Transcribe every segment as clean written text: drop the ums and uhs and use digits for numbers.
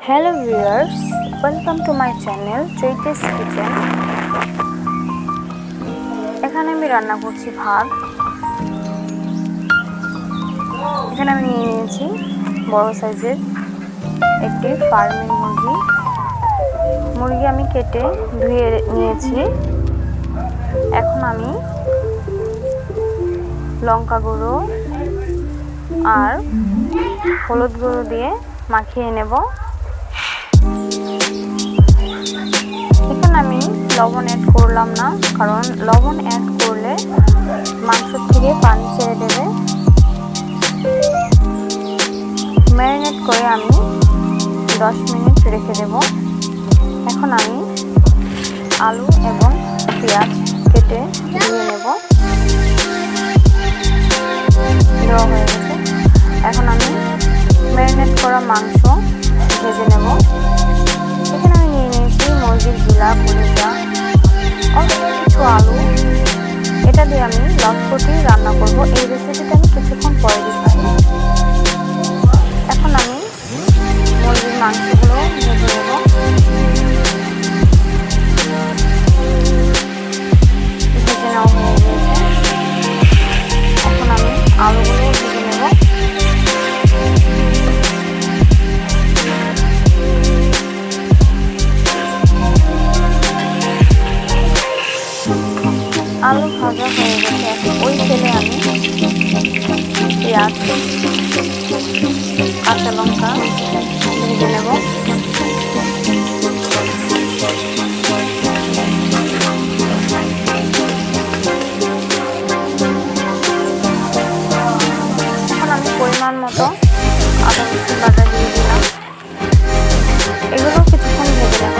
Hello viewers, welcome to my channel Chaitis Kitchen. এখানে আমি রান্না করছি ভাত। এখানে আমি নিয়ে নিয়েছি বড় সাইজের একটি ফার্মিং মুরগি আমি কেটে ধুয়ে নিয়েছি। এখন আমি লঙ্কা গুঁড়ো আর হলুদ গুঁড়ো দিয়ে মাখিয়ে নেব। এখানে আমি লবণ অ্যাড করলাম না, কারণ লবণ অ্যাড করলে মাংস থেকে পানি ছেড়ে দেবে। ম্যারিনেট করে আমি 10 মিনিট রেখে দেব। এখন আমি আলু এবং পেঁয়াজ কেটে ধুয়ে নেব। দেওয়া হয়ে গেছে। এখন আমি ম্যারিনেট করা মাংস ভেজে নেব। এখানে আমি নিয়ে নিয়েছি মুরগির গিলা, কলিজা, অল্প কিছু আলু। এটা দিয়ে আমি লটপটি রান্না করব। এই রেসিপিটা আমি কিছুক্ষণ পরে দিচ্ছি। এখন আমি মুরগির মাংসগুলো ভেজে নেব। ভেজে নেওয়া হয়ে গিয়েছে। এখন আমি আলুগুলো ভেজে নেব। আলু ভাজা হয়ে গেছে। এখন ওই তেলে আমি পেঁয়াজ, কাঁচা লঙ্কা ভেজে নেব। এখন আমি পরিমাণ মতো আদা রসুন বাটা দিয়ে দিলাম। এগুলো কিছুক্ষণ ভেজে নেব।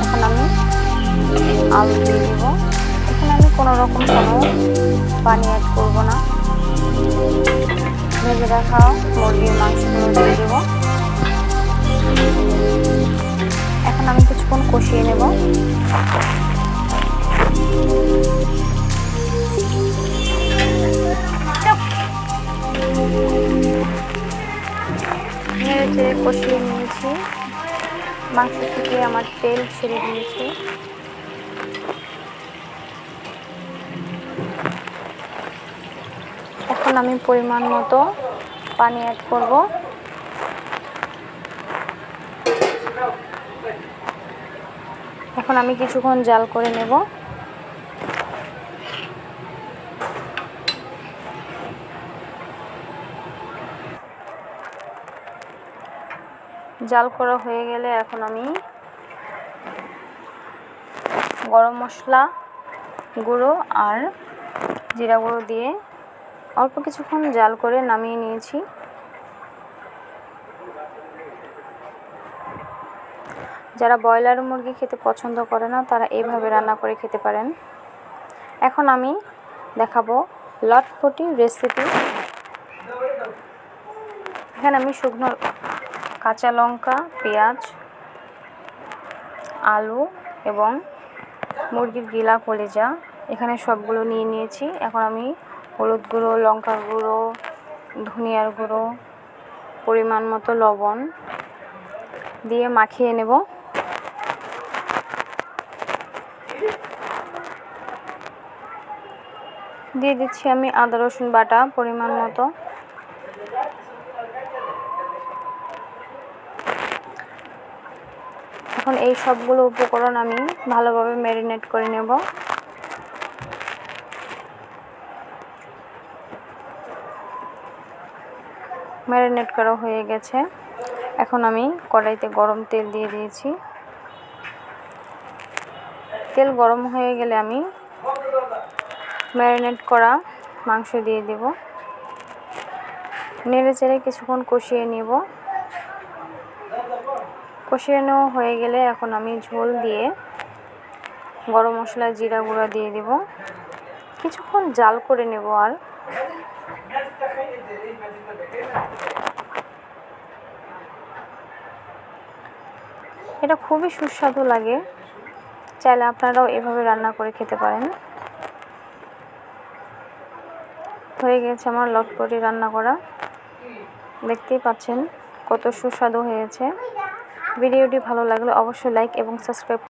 এখন আমি আলু দিয়ে দেব। এখানে আমি কোনো পানি অ্যাড করব না। ভেজে রাখা মুরগির মাংসগুলো দিয়ে দেব। এখন আমি কিছুক্ষণ কষিয়ে নেব। নেড়ে কষিয়ে নিয়েছি। মাংস থেকে আমার তেল ছেড়ে দিয়েছে। এখন আমি পরিমাণ মতো পানি অ্যাড করব। এখন আমি কিছুক্ষণ জাল করে নেব। জাল করা হয়ে গেলে এখন আমি গরম মশলা গুঁড়ো আর জিরা গুঁড়ো দিয়ে অল্প কিছুক্ষণ জাল করে নামিয়ে নিয়েছি। যারা ব্রয়লার মুরগি খেতে পছন্দ করে না, তারা এইভাবে রান্না করে খেতে পারেন। এখন আমি দেখাবো লটপটি রেসিপি। এখানে আমি শুকনো কাঁচা লঙ্কা, পেঁয়াজ, আলু এবং মুরগির গিলা, কলিজা এখানে সবগুলো নিয়ে নিয়েছি। এখন আমি হলুদ গুঁড়ো, লঙ্কা গুঁড়ো, ধনিয়ার গুঁড়ো, পরিমাণ মতো লবণ দিয়ে মাখিয়ে নেব। দিয়ে দিচ্ছি আমি আদা রসুন বাটা পরিমাণ মতো। এখন এই সবগুলো উপকরণ আমি ভালোভাবে ম্যারিনেট করে নেব। ম্যারিনেট করা হয়ে গেছে। এখন আমি কড়াইতে গরম তেল দিয়ে দিয়েছি। তেল গরম হয়ে গেলে আমি ম্যারিনেট করা মাংস দিয়ে দেব। নেড়ে চেড়ে কিছুক্ষণ কষিয়ে নেব। কষিয়ে নেওয়া হয়ে গেলে এখন আমি ঝোল দিয়ে গরম মশলা, জিরা গুঁড়া দিয়ে দেব। কিছুক্ষণ জাল করে নেব। আর এটা খুবই সুস্বাদু লাগে। চাইলে আপনারাও এভাবে রান্না করে খেতে পারেন। হয়ে গেছে আমার লটপটি রান্না করা। দেখতেই পাচ্ছেন কত সুস্বাদু হয়েছে। ভিডিওটি ভালো লাগলে অবশ্যই লাইক এবং সাবস্ক্রাইব